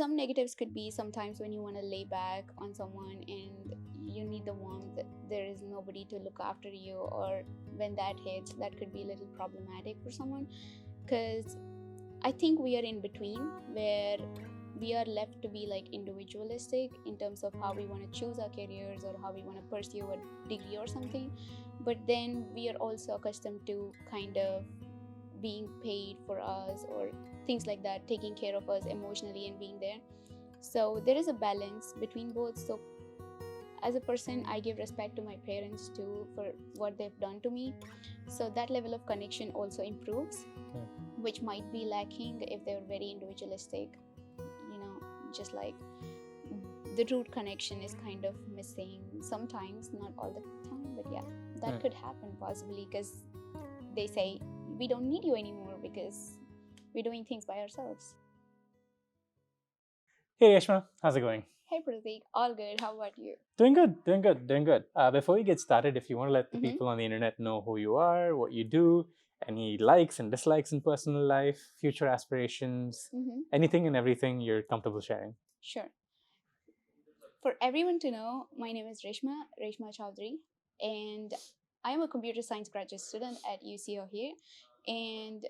some negatives could be sometimes when you want to lay back on someone and you need the warmth, there is nobody to look after you, or when that hits, that could be a little problematic for someone. Because I think we are in between, where we are left to be like individualistic in terms of how we want to choose our careers or how we want to pursue a degree or something, but then we are also accustomed to kind of being paid for us or things like that, taking care of us emotionally and being there. So there is a balance between both. So as a person, I give respect to my parents too for what they've done to me, so that level of connection also improves, which might be lacking if they're very individualistic, just like the root connection is kind of missing sometimes, not all the time, but yeah, that could happen possibly, because they say we don't need you anymore because we're doing things by ourselves. Hey Reshma, how's it going? Hey Pratik, all good. How about you? Doing good. Before we get started, if you want to let the people on the internet know who you are, what you do, any likes and dislikes in personal life, future aspirations, anything and everything you're comfortable sharing. Sure. For everyone to know, my name is Reshma Chowdary, and I am a computer science graduate student at UCO here, and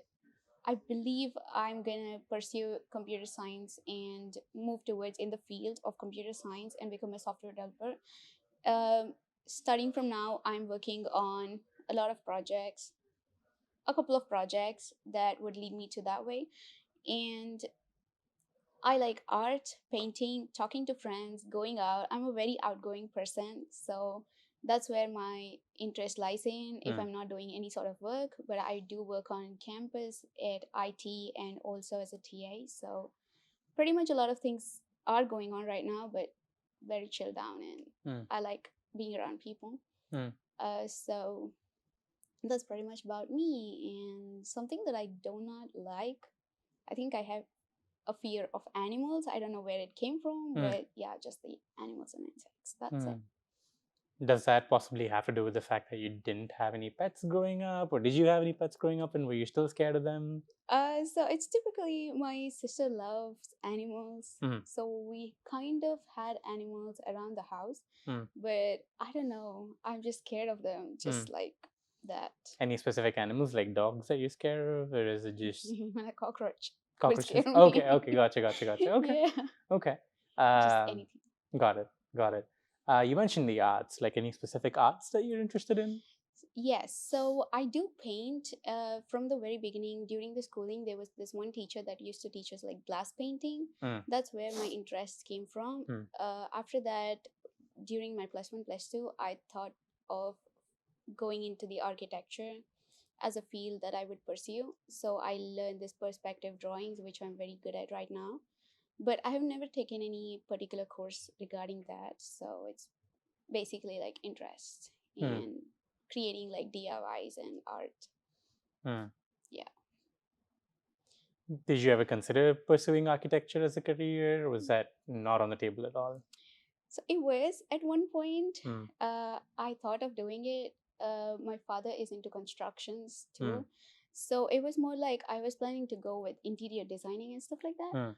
I believe I'm gonna pursue computer science and move towards in the field of computer science and become a software developer. Starting from now, I'm working on a lot of projects, a couple of projects that would lead me to that way. And I like art, painting, talking to friends, going out. I'm a very outgoing person, so that's where my interest lies in if I'm not doing any sort of work. But I do work on campus at IT and also as a TA. So pretty much a lot of things are going on right now, but very chill down, and I like being around people. So that's pretty much about me. And something that I do not like, I think I have a fear of animals. I don't know where it came from, but yeah, just the animals and insects. That's it. Does that possibly have to do with the fact that you didn't have any pets growing up, or did you have any pets growing up and were you still scared of them? So it's typically my sister loves animals, so we kind of had animals around the house, but I don't know. I'm just scared of them, just like that. Any specific animals like dogs that you're scared of, or is it just A cockroach. cockroaches? Scare me. Okay, gotcha. Okay, Yeah. okay. Just anything. Got it. You mentioned the arts. Like any specific arts that you're interested in? Yes, so I do paint. From the very beginning, during the schooling, there was this one teacher that used to teach us like glass painting. That's where my interest came from. After that, during my +1, +2, I thought of going into the architecture as a field that I would pursue. So I learned this perspective drawings, which I'm very good at right now. But I have never taken any particular course regarding that. So it's basically like interest in creating like DIYs and art. Yeah. Did you ever consider pursuing architecture as a career, or was that not on the table at all? So it was at one point. I thought of doing it. My father is into constructions too. So it was more like I was planning to go with interior designing and stuff like that.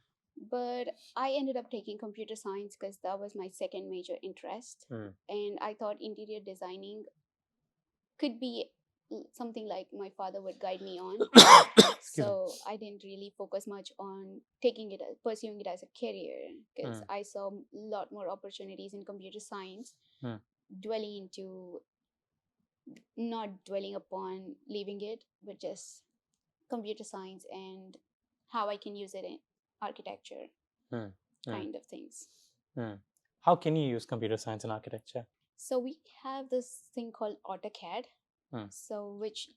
But I ended up taking computer science because that was my second major interest. And I thought interior designing could be something like my father would guide me on. So I didn't really focus much on pursuing it as a career, because I saw a lot more opportunities in computer science, not dwelling upon leaving it, but just computer science and how I can use it in architecture kind of things. How can you use computer science in architecture? So we have this thing called AutoCAD, so which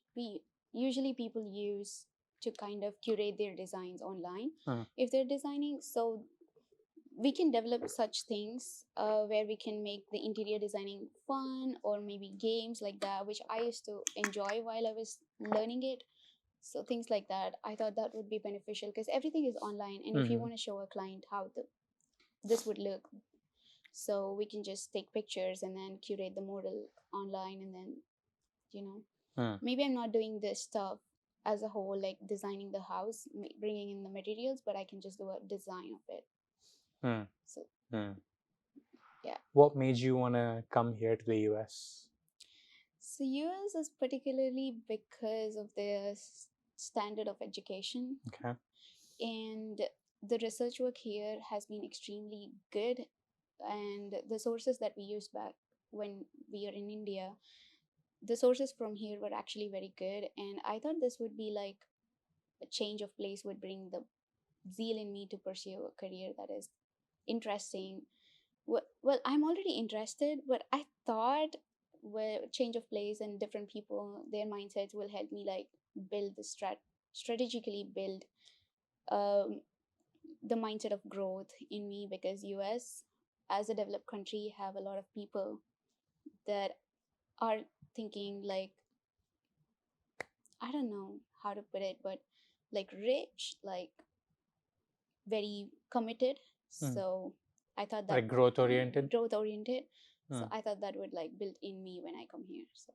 usually people use to kind of curate their designs online if they're designing. So we can develop such things where we can make the interior designing fun, or maybe games like that, which I used to enjoy while I was learning it. So things like that, I thought that would be beneficial because everything is online, and if you want to show a client how this would look, so we can just take pictures and then curate the model online, and then maybe I'm not doing this stuff as a whole, like designing the house, bringing in the materials, but I can just do a design of it. So Hmm. yeah. What made you want to come here to the US? So US is particularly because of their standard of education, Okay. and the research work here has been extremely good, and the sources that we used back when we were in India, the sources from here were actually very good, and I thought this would be like a change of place would bring the zeal in me to pursue a career that is interesting. Well, I'm already interested, but I thought, well, change of place and different people, their mindsets will help me like build the strategically build um, the mindset of growth in me, because US as a developed country have a lot of people that are thinking like, I don't know how to put it, but like rich, like very committed. So I thought that Like growth oriented? growth oriented. So I thought that would like build in me when I come here. So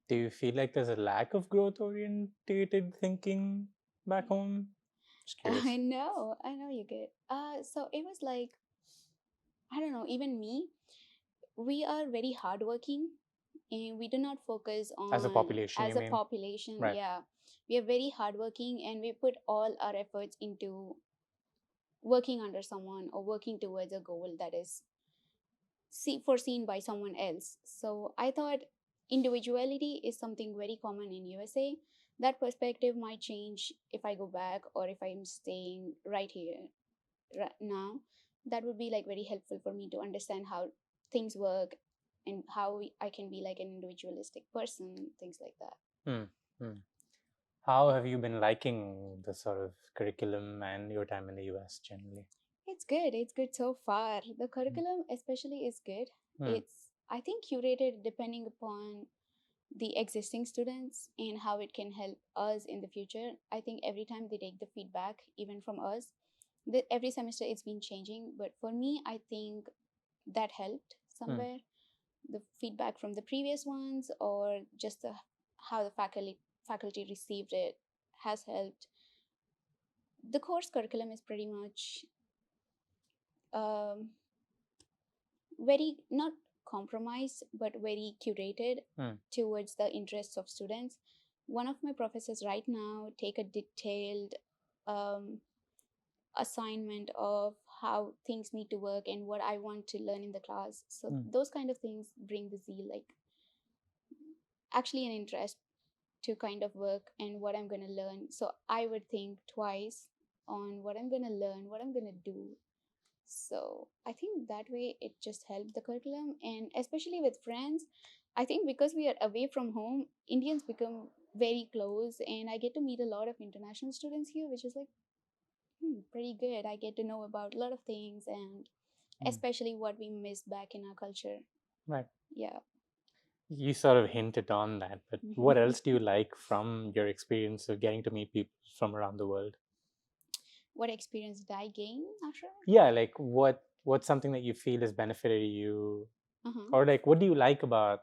do you feel like there's a lack of growth orientated thinking back home? Just curious. I know you get. So it was like, I don't know, even me, we are very hardworking, and we do not focus on As a population, as you a mean? population. Right. Yeah, we are very hardworking, and we put all our efforts into working under someone or working towards a goal that is foreseen by someone else. So I thought individuality is something very common in USA. That perspective might change if I go back, or if I'm staying right here right now. That would be like very helpful for me to understand how things work, and how I can be like an individualistic person, things like that. How have you been liking the sort of curriculum and your time in the US generally? It's good. It's good so far. The curriculum, especially, is good. It's, I think, curated depending upon the existing students and how it can help us in the future. I think every time they take the feedback, even from us, every semester it's been changing. But for me, I think that helped somewhere. The feedback from the previous ones, or just how the faculty received it, has helped. The course curriculum is pretty much um, very not compromised, but very curated towards the interests of students. One of my professors right now take a detailed um, assignment of how things need to work and what I want to learn in the class. So those kind of things bring the zeal, like actually an interest to kind of work and what I'm going to learn. So I would think twice on what I'm going to learn, what I'm going to do. So I think that way it just helped the curriculum. And especially with friends, I think because we are away from home, Indians become very close, and I get to meet a lot of international students here, which is like pretty good. I get to know about a lot of things, and especially what we miss back in our culture. Right. Yeah. You sort of hinted on that, but what else do you like from your experience of getting to meet people from around the world? What experience did I gain after? Yeah, like what's something that you feel has benefited you, or like what do you like about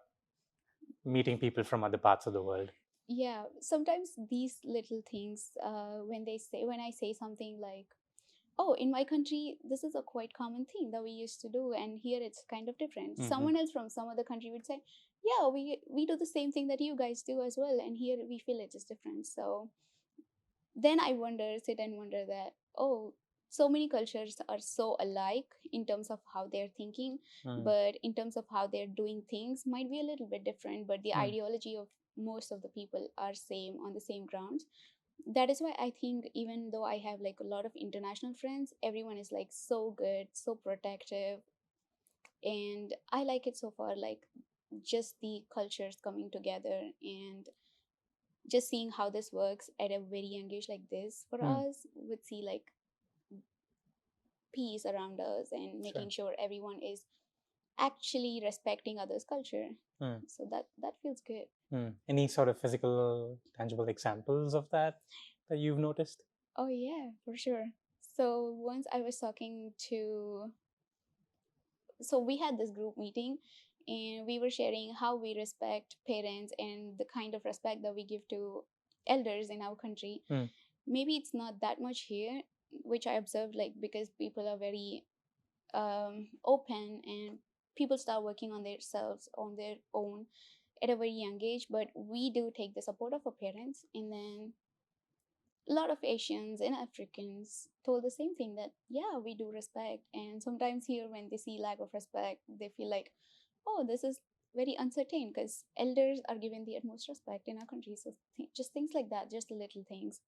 meeting people from other parts of the world? Yeah, sometimes these little things, when I say something like, oh, in my country this is a quite common thing that we used to do, and here it's kind of different. Someone else from some other country would say, yeah, we do the same thing that you guys do as well, and here we feel it is different. So then I sit and wonder that, oh, so many cultures are so alike in terms of how they're thinking, but in terms of how they're doing things might be a little bit different, but the ideology of most of the people are same on the same grounds. That is why I think, even though I have like a lot of international friends, everyone is like so good, so protective, and I like it so far, like just the cultures coming together, and just seeing how this works at a very young age like this for us would see like peace around us, and making sure everyone is actually respecting others' culture. So that feels good. Any sort of physical, tangible examples of that you've noticed? Oh yeah, for sure. So once I was talking to, so we had this group meeting, and we were sharing how we respect parents and the kind of respect that we give to elders in our country. Maybe it's not that much here, which I observed, like, because people are very open, and people start working on themselves on their own at a very young age, but we do take the support of our parents. And then a lot of Asians and Africans told the same thing, that yeah, we do respect. And sometimes here, when they see lack of respect, they feel like, oh, this is very uncertain, because elders are given the utmost respect in our country. So just things like that, just the little things.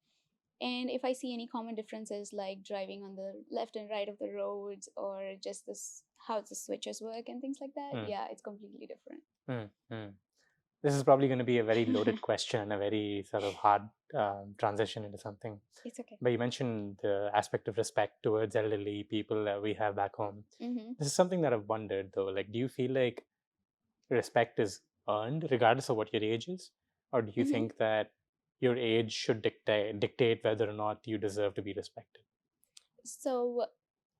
And if I see any common differences, like driving on the left and right of the roads, or just this how the switches work and things like that, yeah, it's completely different. This is probably going to be a very loaded question, a very sort of hard transition into something. It's okay. But you mentioned the aspect of respect towards elderly people that we have back home. Mm-hmm. This is something that I've wondered, though. Like, do you feel like respect is earned regardless of what your age is? Or do you Mm-hmm. think that your age should dictate whether or not you deserve to be respected? So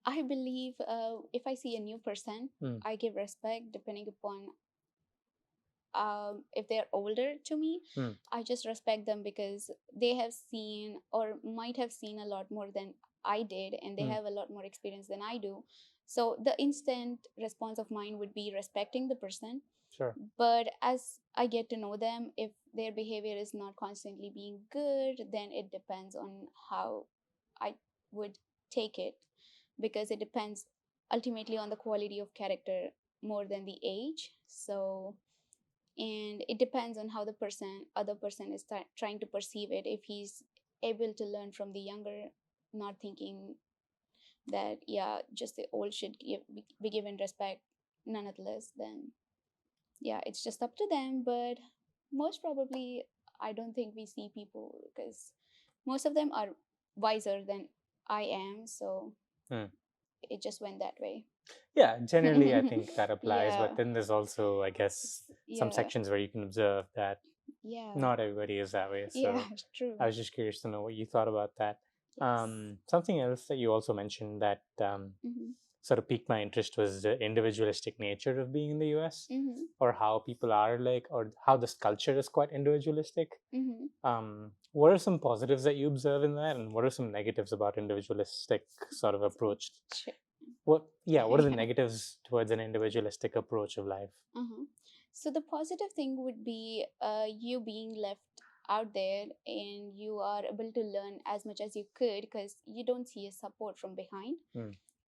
I believe if I see a new person, I give respect depending upon if they're older to me. I just respect them because they have seen, or might have seen, a lot more than I did, and they have a lot more experience than I do. So the instant response of mine would be respecting the person. Sure. But as I get to know them, if their behavior is not constantly being good, then it depends on how I would take it, because it depends ultimately on the quality of character more than the age. So, and it depends on how the other person is trying to perceive it. If he's able to learn from the younger, not thinking that yeah, just the old should be given respect nonetheless, then yeah, it's just up to them. But most probably, I don't think we see people, because most of them are wiser than I am, so it just went that way. Yeah, generally I think that applies, Yeah. but then there's also, I guess, some Yeah. sections where you can observe that Yeah. not everybody is that way. So Yeah, true. I was just curious to know what you thought about that. Yes. Something else that you also mentioned that sort of piqued my interest was the individualistic nature of being in the US, or how people are like, or how this culture is quite individualistic. What are some positives that you observe in that, and what are some negatives about individualistic sort of approach? What are the negatives towards an individualistic approach of life? So the positive thing would be you being left out there, and you are able to learn as much as you could, because you don't see a support from behind.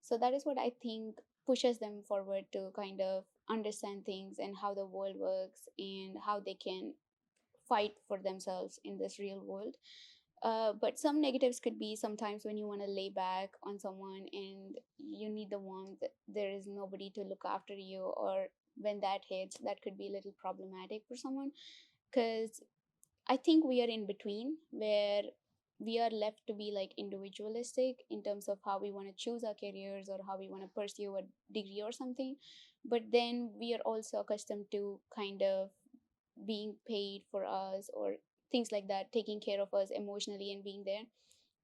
So that is what I think pushes them forward to kind of understand things and how the world works, and how they can fight for themselves in this real world. But some negatives could be sometimes when you want to lay back on someone and you need the warmth, there is nobody to look after you, or when that hits, that could be a little problematic for someone. Because I think we are in between, where we are left to be like individualistic in terms of how we want to choose our careers, or how we want to pursue a degree or something. But then we are also accustomed to kind of being paid for us, or things like that, taking care of us emotionally and being there.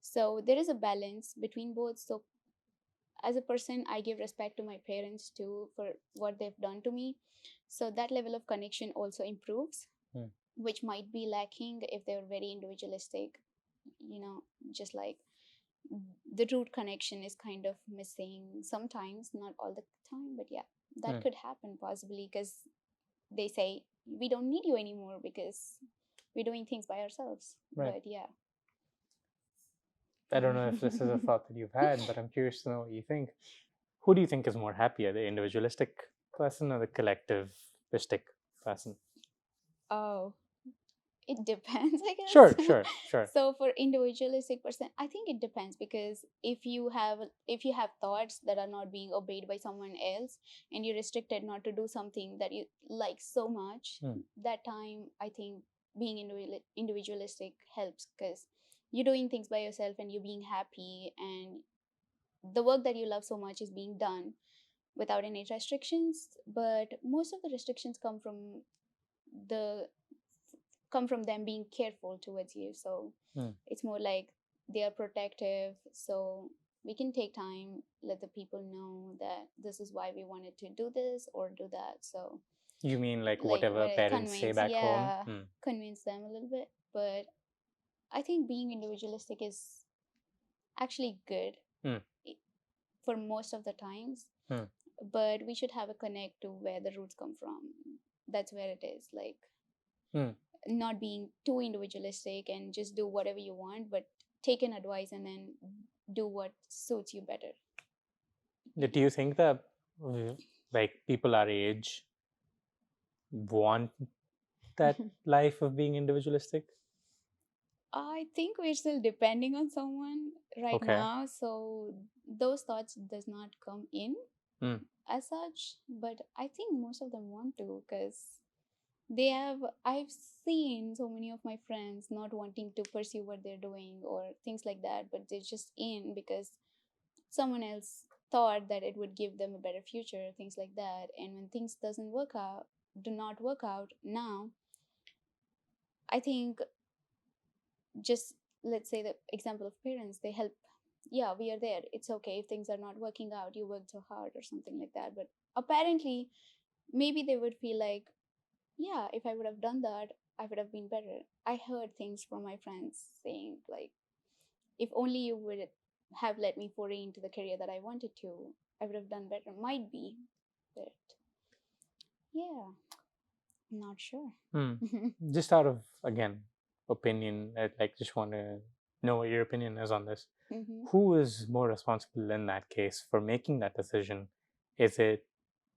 So there is a balance between both. So as a person, I give respect to my parents too for what they've done to me. So that level of connection also improves, which might be lacking if they're very individualistic. Just like the root connection is kind of missing sometimes, not all the time, but yeah, that could happen possibly, because they say we don't need you anymore because we're doing things by ourselves. Right. But yeah, I don't know if this is a thought that you've had, but I'm curious to know what you think. Who do you think is more happier, the individualistic person or the collectivistic person? oh, it depends, I guess. Sure. So for individualistic person, I think it depends, because if you have thoughts that are not being obeyed by someone else, and you're restricted not to do something that you like so much, that time I think being individualistic helps, because you're doing things by yourself and you're being happy, and the work that you love so much is being done without any restrictions. But most of the restrictions the come from them being careful towards you. So it's more like they are protective. So we can take time, let the people know that this is why we wanted to do this or do that. So you mean like whatever parents say back home? Convince them a little bit. But I think being individualistic is actually good for most of the times. But we should have a connect to where the roots come from. That's where it is, like not being too individualistic and just do whatever you want, but take an advice and then do what suits you better. Do you think that like people our age want that life of being individualistic? I think we're still depending on someone right now, so those thoughts does not come in as such. But I think most of them want to, because I've seen so many of my friends not wanting to pursue what they're doing or things like that, but they're just in because someone else thought that it would give them a better future, things like that. And when things do not work out now, I think, just let's say the example of parents, they help. Yeah, we are there, it's okay if things are not working out, you worked so hard or something like that. But apparently maybe they would feel like, yeah, if I would have done that, I would have been better. I heard things from my friends saying like, if only you would have let me foray into the career that I wanted to, I would have done better. Might be, but yeah, I'm not sure. Just out of, again, opinion, I like just want to know what your opinion is on this. Who is more responsible in that case for making that decision? Is it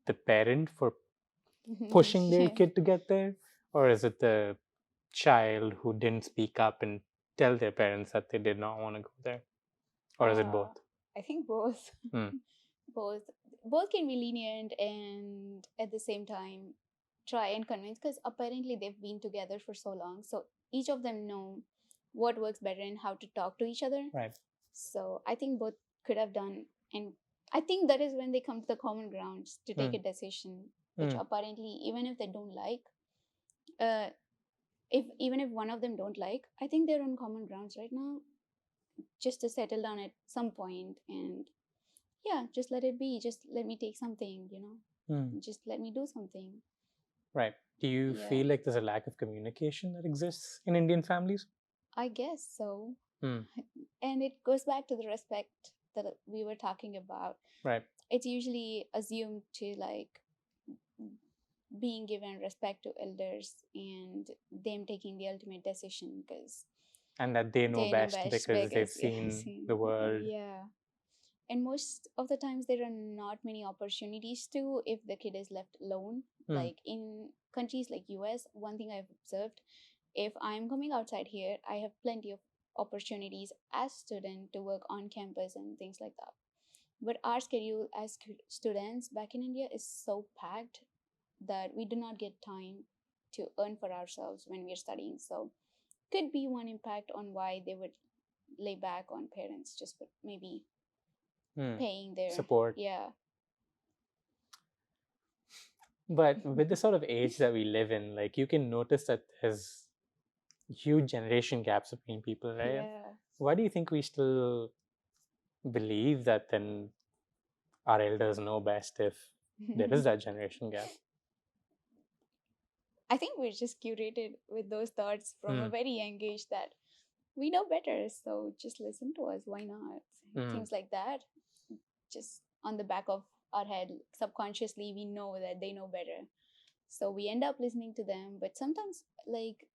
the parent for pushing their kid to get there, or is it the child who didn't speak up and tell their parents that they did not want to go there, or is it both? I think both. Both can be lenient and at the same time try and convince, because apparently they've been together for so long, so each of them know what works better and how to talk to each other. Right. So I think both could have done, and I think that is when they come to the common grounds to take a decision, which apparently, even if they don't like, if one of them don't like, I think they're on common grounds right now, just to settle down at some point and yeah, just let it be, just let me take something, just let me do something. Right. Do you feel like there's a lack of communication that exists in Indian families? I guess so. And it goes back to the respect that we were talking about. Right. It's usually assumed to like being given respect to elders and them taking the ultimate decision, because and that they know best because they've seen the world. Yeah. And most of the times there are not many opportunities to, if the kid is left alone. Like in countries like US, one thing I've observed, if I'm coming outside here, I have plenty of opportunities as student to work on campus and things like that. But our schedule as students back in India is so packed that we do not get time to earn for ourselves when we're studying. So could be one impact on why they would lay back on parents, just for maybe paying their support. Yeah. But with the sort of age that we live in, like, you can notice that there's huge generation gaps between people, right? Yeah. Why do you think we still believe that then our elders know best if there is that generation gap? I think we're just curated with those thoughts from a very young age that we know better, so just listen to us. Why not? Things like that. Just on the back of our head, subconsciously, we know that they know better. So we end up listening to them. But sometimes, like,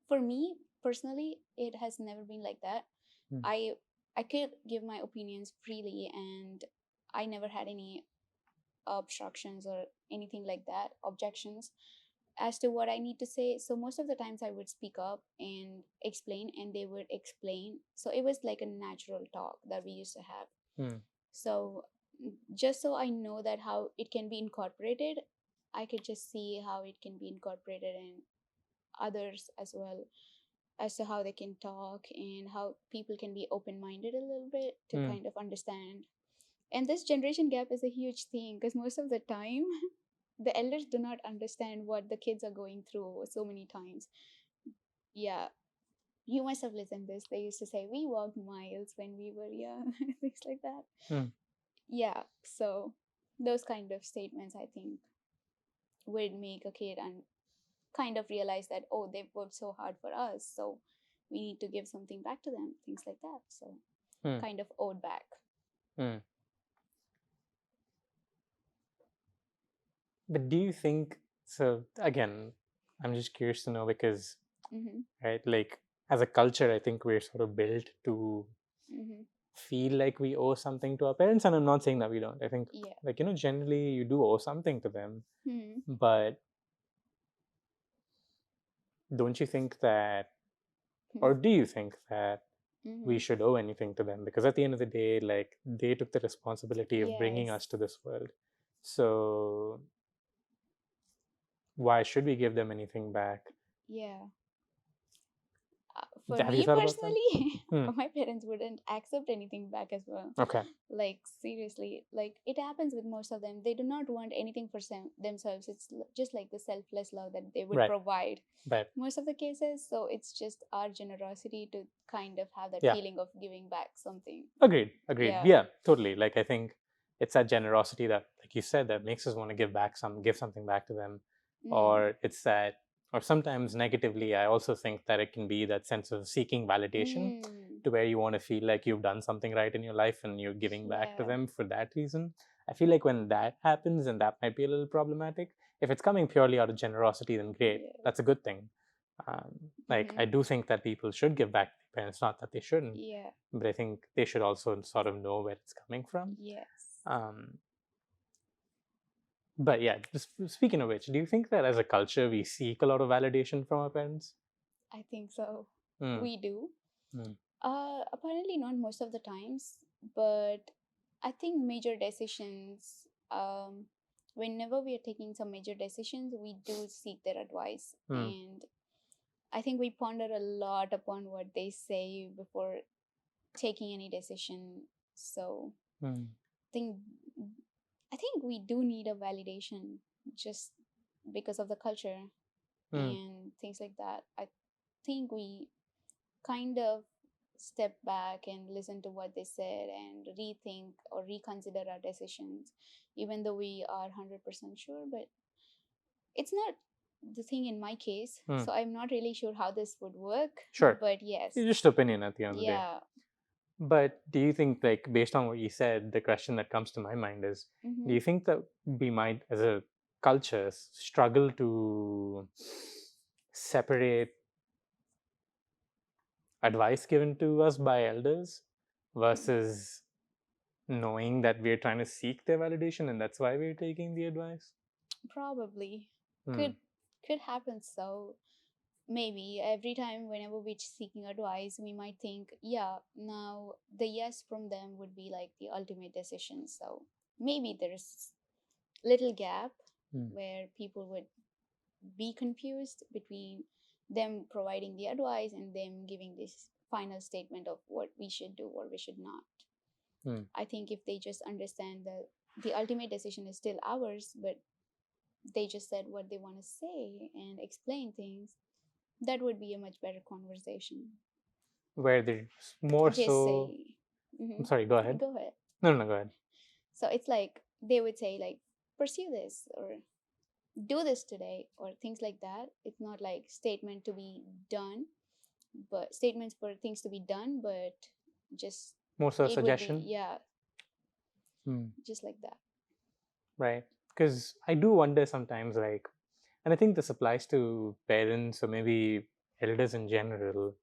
for me personally, it has never been like that. I could give my opinions freely, and I never had any obstructions or anything like that, objections as to what I need to say. So most of the times I would speak up and explain, and they would explain. So it was like a natural talk that we used to have. So just so I know that how it can be incorporated, I could just see how it can be incorporated in others as well, as to how they can talk and how people can be open-minded a little bit to kind of understand. And this generation gap is a huge thing, because most of the time the elders do not understand what the kids are going through so many times. Yeah, you must have listened this. They used to say we walked miles when we were young, things like that. Yeah, so those kind of statements, I think, would make a kid and kind of realize that, oh, they've worked so hard for us, so we need to give something back to them, things like that. So kind of owed back. But do you think, so again, I'm just curious to know because, right, like as a culture, I think we're sort of built to feel like we owe something to our parents. And I'm not saying that we don't. I think, like, generally you do owe something to them. But don't you think that, or do you think that we should owe anything to them? Because at the end of the day, like, they took the responsibility of bringing us to this world. So why should we give them anything back? For Have you me thought about that? personally, my parents wouldn't accept anything back as well. Okay. Like, seriously, like, it happens with most of them. They do not want anything for themselves. It's just like the selfless love that they would provide. Most of the cases. So it's just our generosity to kind of have that feeling of giving back something. Agreed. Yeah, totally. Like, I think it's that generosity that, like you said, that makes us want to give something back to them. Or it's that, or sometimes negatively, I also think that it can be that sense of seeking validation to where you want to feel like you've done something right in your life and you're giving back to them for that reason. I feel like when that happens, and that might be a little problematic. If it's coming purely out of generosity, then great. That's a good thing. Like, I do think that people should give back to their parents, not that they shouldn't. But I think they should also sort of know where it's coming from. But yeah, just speaking of which, do you think that as a culture we seek a lot of validation from our parents? I think so. We do. Apparently not most of the times, but I think major decisions, whenever we are taking some major decisions, we do seek their advice. And I think we ponder a lot upon what they say before taking any decision. So I think we do need a validation just because of the culture and things like that. I think we kind of step back and listen to what they said and rethink or reconsider our decisions, even though we are 100% sure. But it's not the thing in my case, so I'm not really sure how this would work. Sure. But yes. It's just opinion at the end of the day. But do you think, like, based on what you said, the question that comes to my mind is, do you think that we might, as a culture, struggle to separate advice given to us by elders versus knowing that we're trying to seek their validation and that's why we're taking the advice? Probably. Could happen. So maybe every time whenever we're seeking advice, we might think, yeah, now the yes from them would be like the ultimate decision. So maybe there's little gap where people would be confused between them providing the advice and them giving this final statement of what we should do or we should not. I think if they just understand that the ultimate decision is still ours, but they just said what they want to say and explain things, that would be a much better conversation. Where there's more just so... I'm sorry, go ahead. Go ahead. No, go ahead. So it's like they would say, like, pursue this or do this today or things like that. It's not like statements for things to be done, but just more so a suggestion. Just like that. Right. Because I do wonder sometimes, like, and I think this applies to parents or maybe elders in general.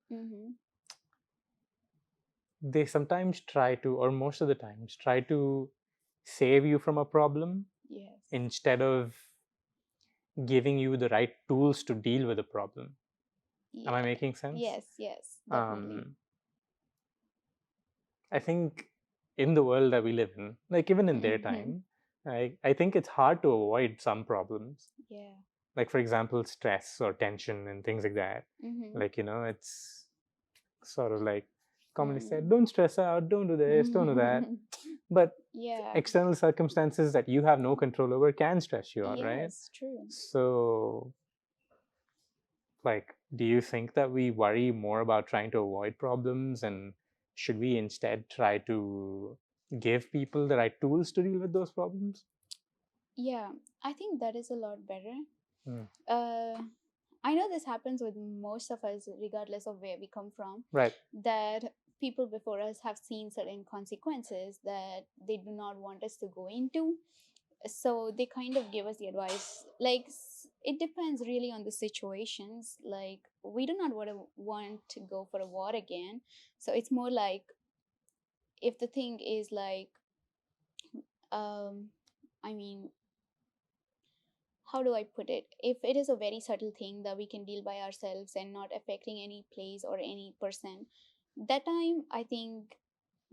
They sometimes try to, or most of the times, try to save you from a problem instead of giving you the right tools to deal with the problem. Am I making sense? Yes, definitely. I think in the world that we live in, like even in their time, I think it's hard to avoid some problems. Like, for example, stress or tension and things like that. Like, it's sort of like commonly said, don't stress out, don't do this, don't do that. But external circumstances that you have no control over can stress you out, right? Yes, true. So, like, do you think that we worry more about trying to avoid problems, and should we instead try to give people the right tools to deal with those problems? Yeah, I think that is a lot better. I know this happens with most of us, regardless of where we come from. Right. That people before us have seen certain consequences that they do not want us to go into. So they kind of give us the advice, like it depends really on the situations. Like we do not want to go for a war again, so it's more like if the thing is like um I mean, how do I put it? If it is a very subtle thing that we can deal by ourselves and not affecting any place or any person, that time I think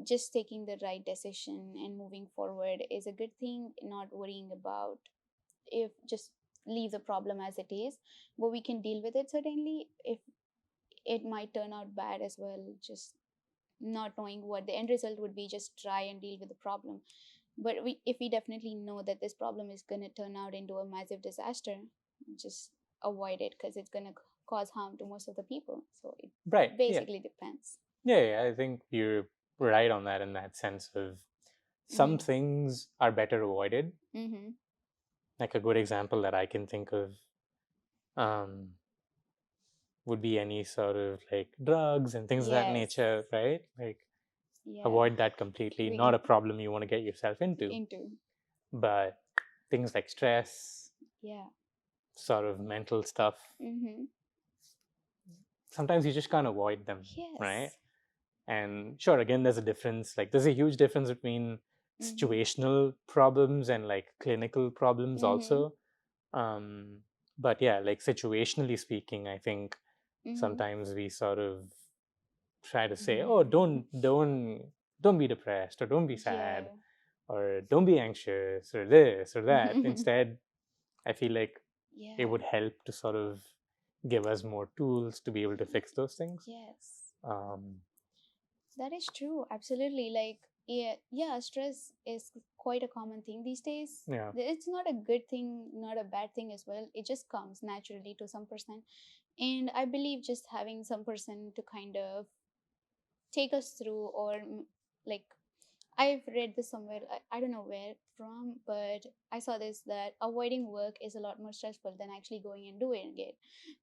just taking the right decision and moving forward is a good thing, not worrying about if just leave the problem as it is, but we can deal with it. Certainly if it might turn out bad as well, just not knowing what the end result would be, just try and deal with the problem. But if we definitely know that this problem is going to turn out into a massive disaster, just avoid it, because it's going to cause harm to most of the people. So it Right. basically depends. Yeah, I think you're right on that, in that sense of some things are better avoided. Like a good example that I can think of would be any sort of like drugs and things of that nature, right? Like avoid that completely. Not a problem you want to get yourself into. But things like stress, sort of mental stuff, sometimes you just can't avoid them, right? And sure, again, there's a difference. Like there's a huge difference between situational problems and like clinical problems also. But yeah, like situationally speaking, I think sometimes we sort of try to say, oh, don't be depressed, or don't be sad, or don't be anxious, or this or that. Instead, I feel like it would help to sort of give us more tools to be able to fix those things. That is true. Absolutely. Like, yeah, stress is quite a common thing these days. Yeah. It's not a good thing, not a bad thing as well. It just comes naturally to some person. And I believe just having some person to kind of take us through, or like, I've read this somewhere, I don't know where from, but I saw this, that avoiding work is a lot more stressful than actually going and doing it.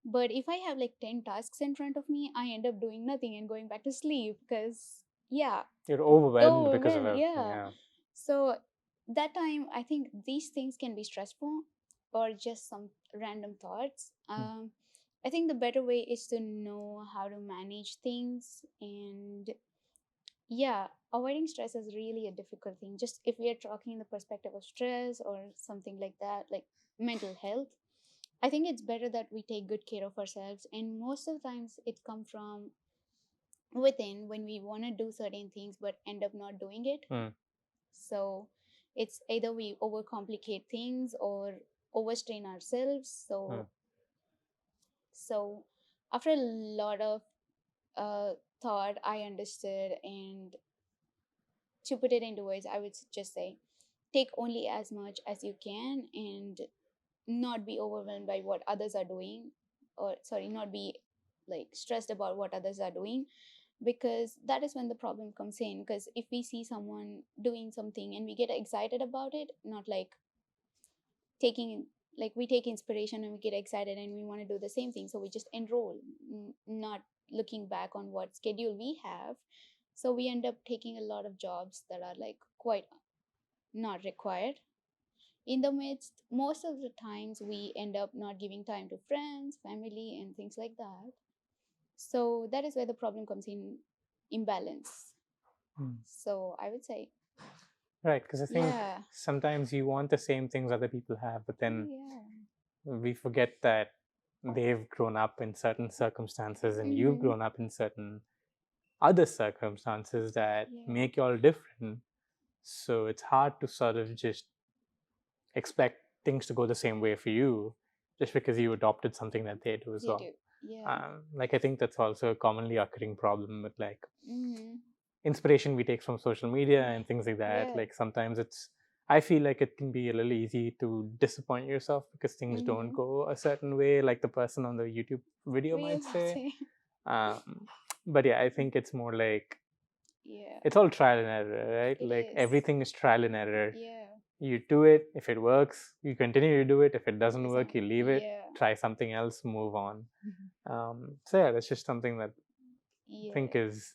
But if I have like 10 tasks in front of me, I end up doing nothing and going back to sleep because, yeah. You're overwhelmed because of everything. Yeah. So that time, I think these things can be stressful or just some random thoughts. I think the better way is to know how to manage things. And yeah, avoiding stress is really a difficult thing. Just if we are talking in the perspective of stress or something like that, like mental health, I think it's better that we take good care of ourselves. And most of the times it comes from within, when we want to do certain things but end up not doing it. So it's either we overcomplicate things or overstrain ourselves. So after a lot of thought, I understood, and to put it into words, I would just say take only as much as you can and not be overwhelmed by what others are doing, or sorry, not be like stressed about what others are doing, because that is when the problem comes in. Because if we see someone doing something and we get excited about it, not like taking, like we take inspiration and we get excited and we want to do the same thing, so we just enroll, not looking back on what schedule we have. So we end up taking a lot of jobs that are like quite not required. In the midst, most of the times we end up not giving time to friends, family, and things like that. So that is where the problem comes in, imbalance. So I would say, right, because I think sometimes you want the same things other people have, but then we forget that they've grown up in certain circumstances and you've grown up in certain other circumstances that make you all different. So it's hard to sort of just expect things to go the same way for you just because you adopted something that they do as well. Like I think that's also a commonly occurring problem with like inspiration we take from social media and things like that. Like sometimes I feel like it can be a little easy to disappoint yourself because things don't go a certain way like the person on the YouTube video might say. But yeah, I think it's more like it's all trial and error, right? Like everything is trial and error. You do it. If it works, you continue to do it. If it doesn't work, you leave it, try something else, move on. So yeah, that's just something that I think is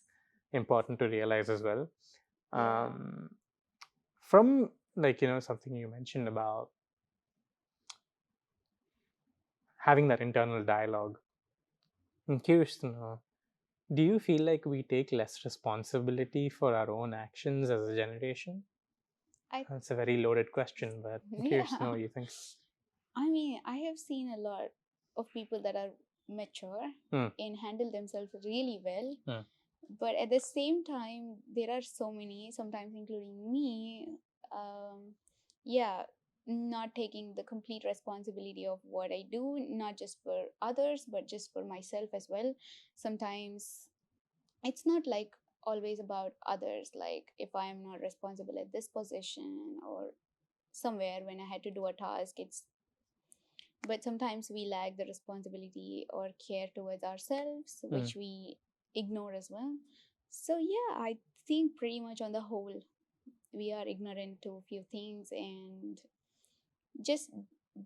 important to realize as well. Yeah. From something you mentioned about having that internal dialogue, I'm curious to know, do you feel like we take less responsibility for our own actions as a generation? That's a very loaded question, but I'm curious to know what you think. I mean, I have seen a lot of people that are mature and handle themselves really well. But at the same time, there are so many, sometimes including me, yeah, not taking the complete responsibility of what I do, not just for others, but just for myself as well. Sometimes it's not like always about others, like if I am not responsible at this position or somewhere when I had to do a task, it's but sometimes we lack the responsibility or care towards ourselves, which we ignore as well. So yeah, I think pretty much on the whole we are ignorant to a few things and just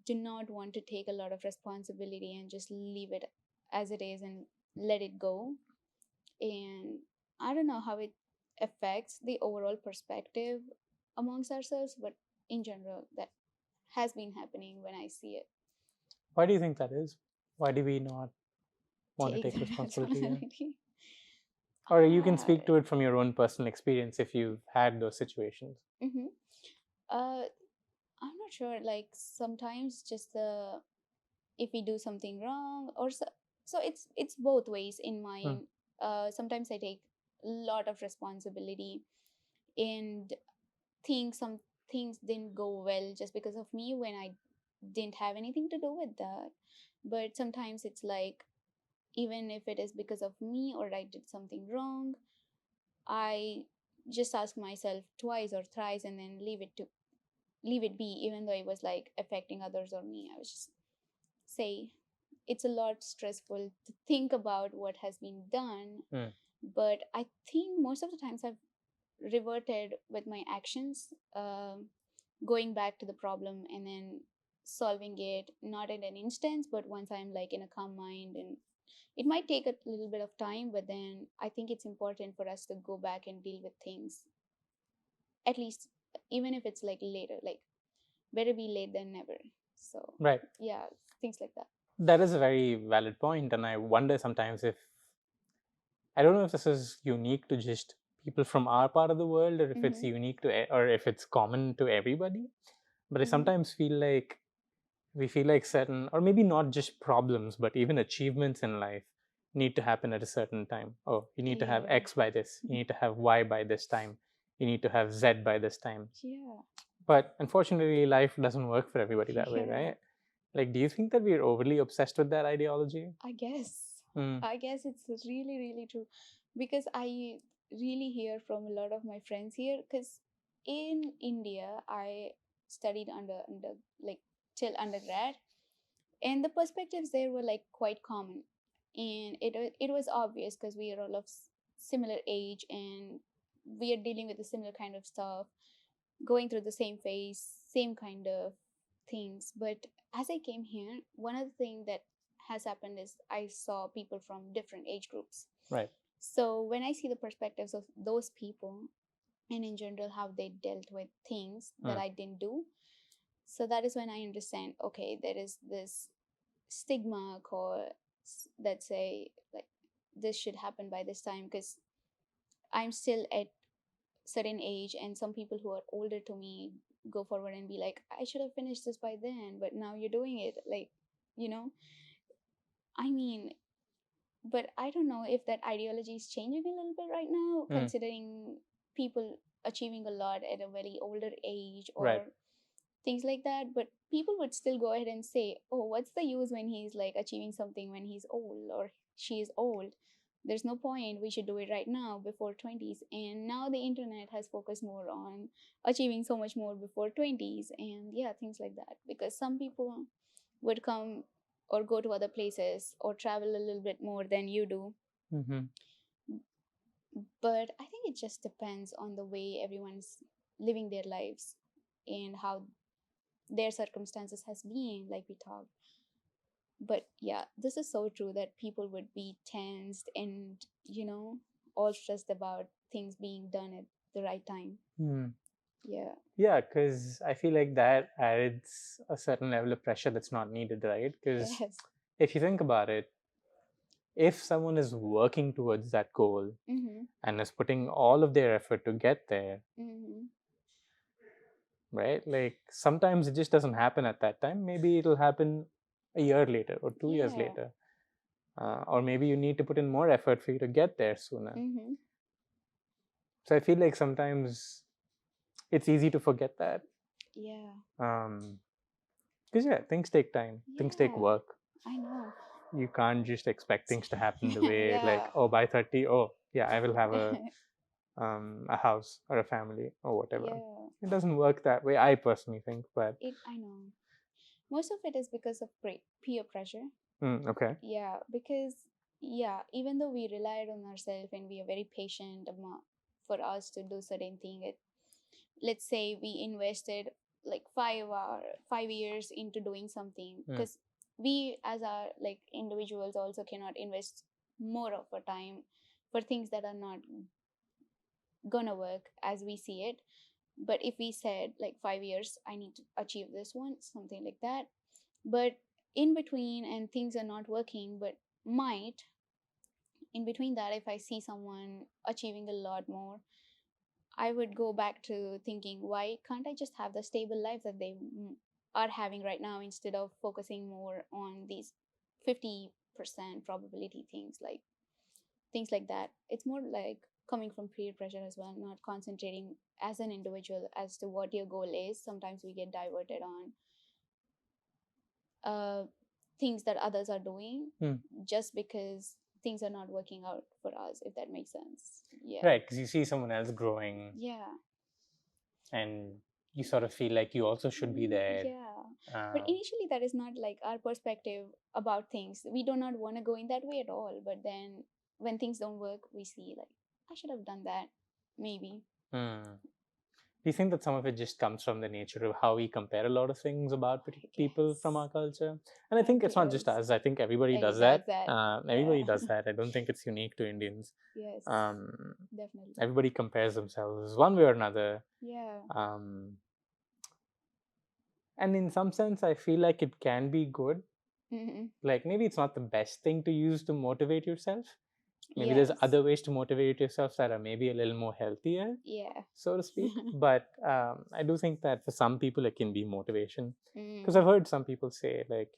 do not want to take a lot of responsibility and just leave it as it is and let it go. And I don't know how it affects the overall perspective amongst ourselves, but in general that has been happening when I see it. Why do you think that is? Why do we not want to take responsibility? Or you can speak to it from your own personal experience if you've had those situations. I'm not sure. Like sometimes just the if we do something wrong or so it's both ways in mine. Sometimes I take a lot of responsibility and think some things didn't go well just because of me when I didn't have anything to do with that. But sometimes it's like even if it is because of me or I did something wrong, I just ask myself twice or thrice and then leave it be, even though it was like affecting others or me. I was just say it's a lot stressful to think about what has been done. But I think most of the times I've reverted with my actions, going back to the problem and then solving it, not in an instance, but once I'm like in a calm mind. And it might take a little bit of time, but then I think it's important for us to go back and deal with things, at least even if it's like later, like better be late than never. So right, yeah, things like that. That is a very valid point, and I wonder sometimes if I don't know if this is unique to just people from our part of the world, or if it's unique to, or if it's common to everybody. But I sometimes feel like we feel like certain, or maybe not just problems, but even achievements in life need to happen at a certain time. Oh, you need to have X by this, you need to have Y by this time, you need to have Z by this time. Yeah. But unfortunately, life doesn't work for everybody that way, right? Like, do you think that we're overly obsessed with that ideology? I guess. I guess it's really, really true. Because I really hear from a lot of my friends here. Because in India, I studied under like till undergrad, and the perspectives there were like quite common, and it was obvious because we are all of similar age and we are dealing with the similar kind of stuff, going through the same phase, same kind of things. But as I came here, one of the things that has happened is I saw people from different age groups. Right. So when I see the perspectives of those people and in general how they dealt with things that I didn't do, so that is when I understand, okay, there is this stigma called that say like this should happen by this time, because I'm still at certain age and some people who are older to me go forward and be like, I should have finished this by then, but now you're doing it, like, you know. I mean, but I don't know if that ideology is changing a little bit right now, considering people achieving a lot at a very older age or things like that. But people would still go ahead and say, oh, what's the use when he's like achieving something when he's old or she is old? There's no point. We should do it right now before 20s. And now the internet has focused more on achieving so much more before 20s and yeah, things like that. Because some people would come or go to other places or travel a little bit more than you do. But I think it just depends on the way everyone's living their lives and how their circumstances has been, like we talked. But yeah, this is so true that people would be tensed and all stressed about things being done at the right time. Yeah, because I feel like that adds a certain level of pressure that's not needed, right? Because if you think about it, if someone is working towards that goal and is putting all of their effort to get there, right? Like sometimes it just doesn't happen at that time. Maybe it'll happen a year later or 2 years later. Or maybe you need to put in more effort for you to get there sooner. So I feel like sometimes it's easy to forget that. Because things take time. Things take work. I know. You can't just expect things to happen the way like, oh, by 30, oh yeah, I will have a house or a family or whatever. It doesn't work that way, I personally think. But I know. Most of it is because of peer pressure. Okay. Yeah, because even though we relied on ourselves and we are very patient for us to do certain thing, let's say we invested like 5 years into doing something, because we as our like individuals also cannot invest more of our time for things that are not gonna work as we see it. But if we said like 5 years, I need to achieve this one, something like that, but in between and things are not working, but might in between that, if I see someone achieving a lot more, I would go back to thinking, why can't I just have the stable life that they are having right now, instead of focusing more on these 50% probability things like that. It's more like coming from peer pressure as well, not concentrating as an individual as to what your goal is. Sometimes we get diverted on things that others are doing just because things are not working out for us, if that makes sense. Right, because you see someone else growing. And you sort of feel like you also should be there. But initially that is not like our perspective about things. We do not want to go in that way at all, but then when things don't work, we see like, I should have done that, maybe. Do you think that some of it just comes from the nature of how we compare a lot of things about people from our culture? And I think it's not just us. I think everybody does that. Everybody does that. I don't think it's unique to Indians. Yes, definitely. Everybody compares themselves one way or another. And in some sense, I feel like it can be good. Like maybe it's not the best thing to use to motivate yourself. Maybe there's other ways to motivate yourself that are maybe a little more healthier, so to speak. But I do think that for some people it can be motivation. Because I've heard some people say, like,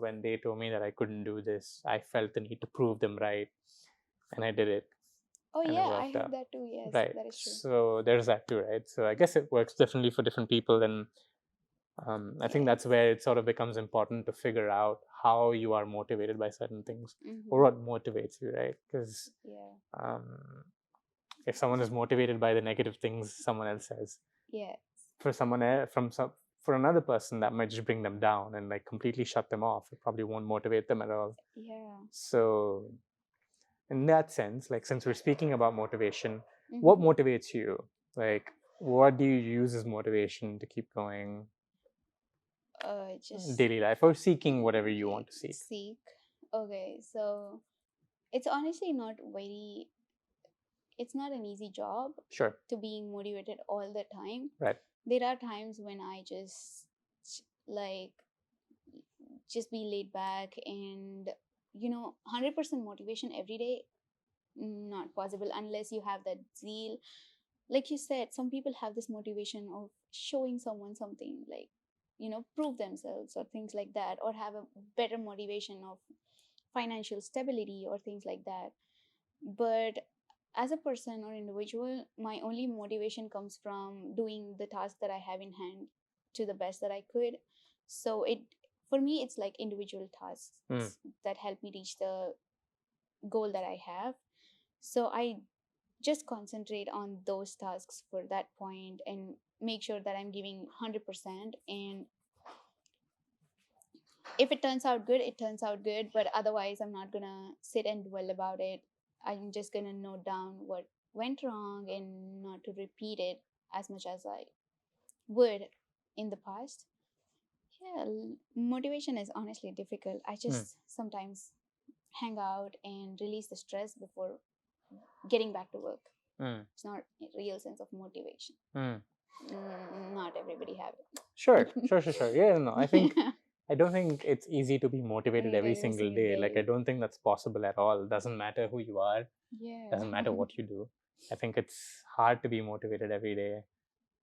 when they told me that I couldn't do this, I felt the need to prove them right, and I did it. Oh yeah, I heard that too. Yes, right. That is true. So there's that too, right? So I guess it works differently for different people, and I think that's where it sort of becomes important to figure out how you are motivated by certain things, or what motivates you, right? Because if someone is motivated by the negative things someone else says, for someone else, for another person, that might just bring them down and like completely shut them off. It probably won't motivate them at all. So in that sense, like, since we're speaking about motivation, what motivates you? Like, what do you use as motivation to keep going? Just daily life, or seeking whatever you want to seek. Okay, so it's honestly not it's not an easy job. Sure. To being motivated all the time. Right. There are times when I just be laid back and 100% motivation every day, not possible unless you have that zeal. Like you said, some people have this motivation of showing someone something, like prove themselves or things like that, or have a better motivation of financial stability or things like that. But as a person or individual, my only motivation comes from doing the task that I have in hand to the best that I could. So for me, it's like individual tasks that help me reach the goal that I have. So I just concentrate on those tasks for that point and make sure that I'm giving 100%. And if it turns out good, it turns out good. But otherwise, I'm not gonna sit and dwell about it. I'm just gonna note down what went wrong and not to repeat it as much as I would in the past. Yeah, motivation is honestly difficult. I just sometimes hang out and release the stress before getting back to work. Mm. It's not a real sense of motivation. Mm. Not everybody have it. Sure. Yeah, no, I don't think it's easy to be motivated every single day. Like, I don't think that's possible at all. Doesn't matter who you are. Yeah. Doesn't matter what you do. I think it's hard to be motivated every day.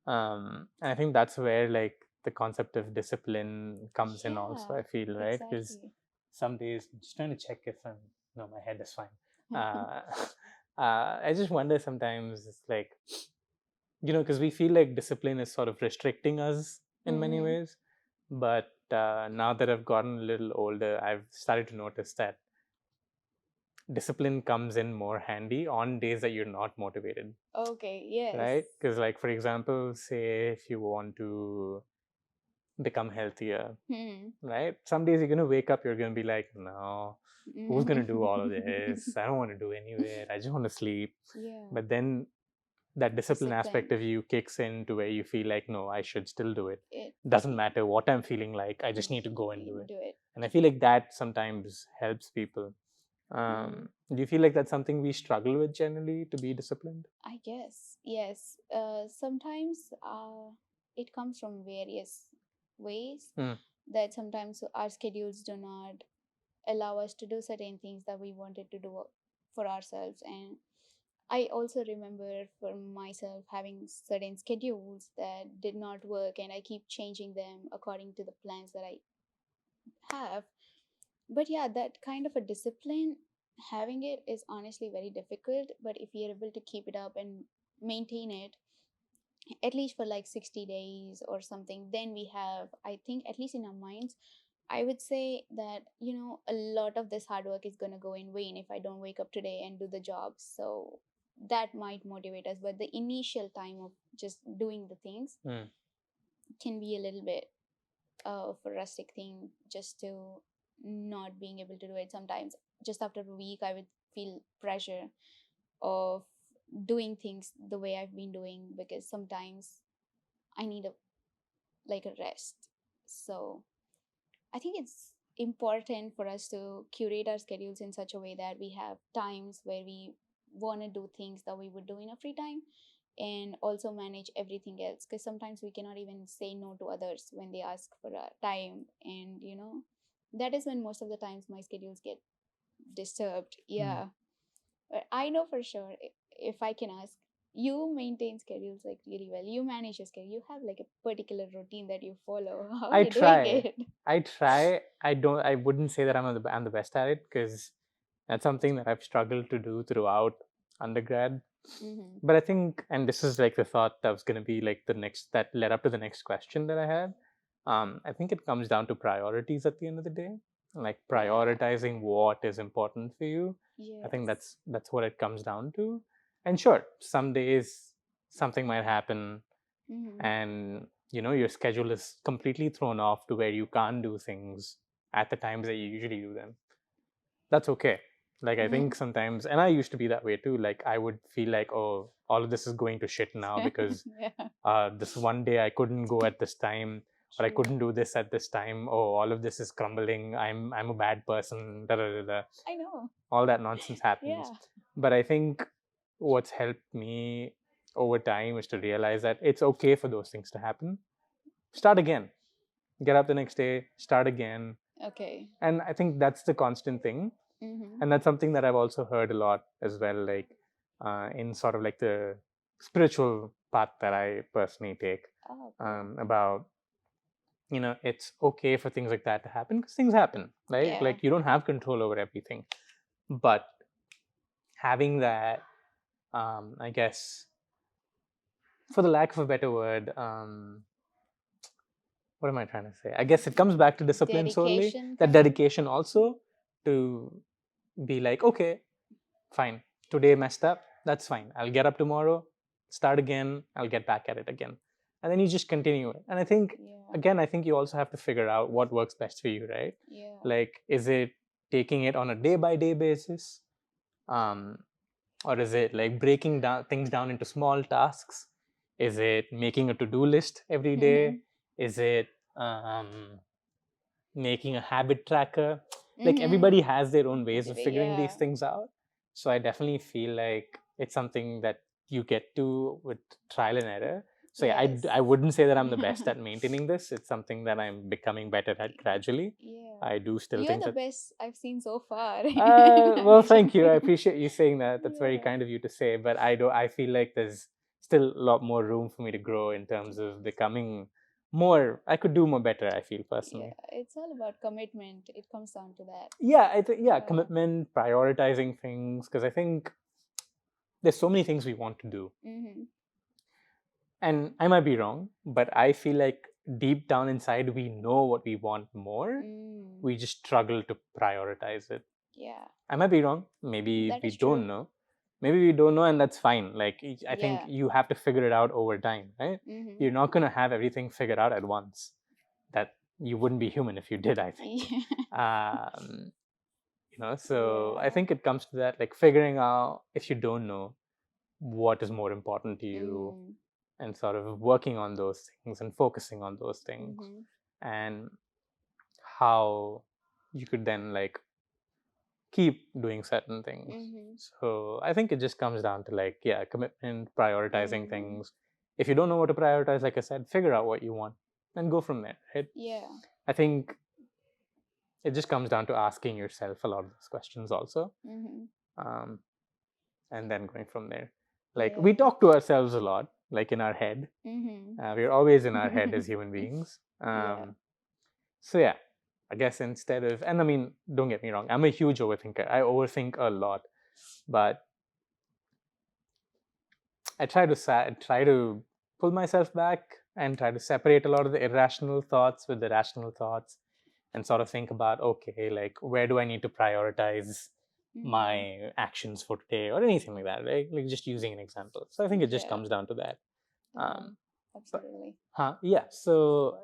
And I think that's where like the concept of discipline comes in also, I feel, right? Because Exactly. some days, I'm just trying to check if no, my head is fine. I just wonder sometimes, it's like, because we feel like discipline is sort of restricting us in many ways. But now that I've gotten a little older, I've started to notice that discipline comes in more handy on days that you're not motivated. Okay, yes. Right? Because, like, for example, say if you want to become healthier, right? Some days you're going to wake up, you're going to be like, no, who's going to do all of this? I don't want to do anywhere. I just want to sleep. Yeah. But then that discipline aspect of you kicks in to where you feel like, no, I should still do it. Doesn't matter what I'm feeling like, I just need to go and do it. And I feel like that sometimes helps people. Do you feel like that's something we struggle with generally, to be disciplined? I guess, yes. Sometimes it comes from various ways. That sometimes our schedules do not allow us to do certain things that we wanted to do for ourselves. And I also remember for myself having certain schedules that did not work, and I keep changing them according to the plans that I have. But yeah, that kind of a discipline, having it is honestly very difficult. But if you're able to keep it up and maintain it, at least for like 60 days or something, then we have, I think, at least in our minds, I would say that, a lot of this hard work is going to go in vain if I don't wake up today and do the job. So that might motivate us. But the initial time of just doing the things can be a little bit of a rustic thing, just to not being able to do it. Sometimes just after a week, I would feel pressure of doing things the way I've been doing, because sometimes I need a rest. So I think it's important for us to curate our schedules in such a way that we have times where we want to do things that we would do in a free time, and also manage everything else, because sometimes we cannot even say no to others when they ask for a time. And that is when most of the times my schedules get disturbed. Yeah. But I know for sure, if I can ask, you maintain schedules like really well. You manage your schedule. You have like a particular routine that you follow. How are you doing it? I try. I wouldn't say that I'm the best at it, because that's something that I've struggled to do throughout undergrad. But I think, and this is like the thought that was going to be like that led up to the next question that I had. I think it comes down to priorities at the end of the day, like prioritizing what is important for you. I think that's what it comes down to. And sure, some days something might happen, and your schedule is completely thrown off to where you can't do things at the times that you usually do them. That's okay. Like, I think sometimes, and I used to be that way too, like I would feel like, oh, all of this is going to shit now because this one day I couldn't go at this time, or I couldn't do this at this time. Oh, all of this is crumbling. I'm a bad person. Da, da, da, da. I know. All that nonsense happens. But I think what's helped me over time is to realize that it's okay for those things to happen. Start again. Get up the next day, start again. Okay. And I think that's the constant thing. And that's something that I've also heard a lot as well, like in sort of like the spiritual path that I personally take. About, it's okay for things like that to happen, because things happen, right? Like, you don't have control over everything. But having that, I guess, for the lack of a better word, what am I trying to say? I guess it comes back to discipline solely. That dedication also, to be like, okay, fine, today messed up, that's fine. I'll get up tomorrow, start again, I'll get back at it again. And then you just continue it. And I think, again, I think you also have to figure out what works best for you, right? Like, is it taking it on a day by day basis? Or is it like breaking down things down into small tasks? Is it making a to-do list every day? Is it making a habit tracker? Like, everybody has their own ways of figuring these things out. So I definitely feel like It's something that you get to with trial and error. So yeah, I wouldn't say that I'm the best at maintaining this. It's something that I'm becoming better at gradually. Yeah. I do still You're think the that. best I've seen so far. Well, thank you. I appreciate you saying that. That's very kind of you to say. But I feel like there's still a lot more room for me to grow in terms of becoming more. I could do more better, I feel personally. Yeah, it's all about commitment. It comes down to that. Yeah, I think commitment, prioritizing things, because I think there's so many things we want to do. And I might be wrong, but I feel like deep down inside we know what we want more. We just struggle to prioritize it. Yeah. I might be wrong. Maybe That we is don't true. know. Maybe we don't know, and that's fine. Like, I think Yeah. you have to figure it out over time, right? You're not going to have everything figured out at once. That you wouldn't be human if you did, I think. So I think it comes to that, like figuring out, if you don't know, what is more important to you, and sort of working on those things and focusing on those things, and how you could then like keep doing certain things. So I think it just comes down to like, yeah, commitment, prioritizing things. If you don't know what to prioritize, like I said, figure out what you want and go from there, right? Yeah. I think it just comes down to asking yourself a lot of those questions also. And then going from there. Like, we talk to ourselves a lot, like in our head. We're always in our head as human beings. So yeah, I guess instead of, and I mean, don't get me wrong, I'm a huge overthinker. I overthink a lot, but I try to pull myself back and try to separate a lot of the irrational thoughts with the rational thoughts, and sort of think about, okay, like, where do I need to prioritize my actions for today, or anything like that, right? Like, just using an example. So I think it just comes down to that. Absolutely. Yeah. So,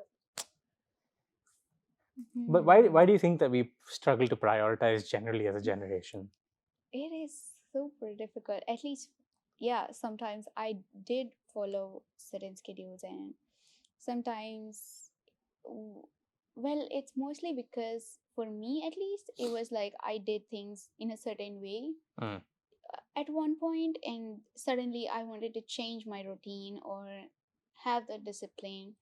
but why do you think that we struggle to prioritize generally as a generation? It is super difficult. At least, yeah, sometimes I did follow certain schedules, and sometimes, well, it's mostly because for me, at least, it was like I did things in a certain way at one point, and suddenly I wanted to change my routine or have the discipline,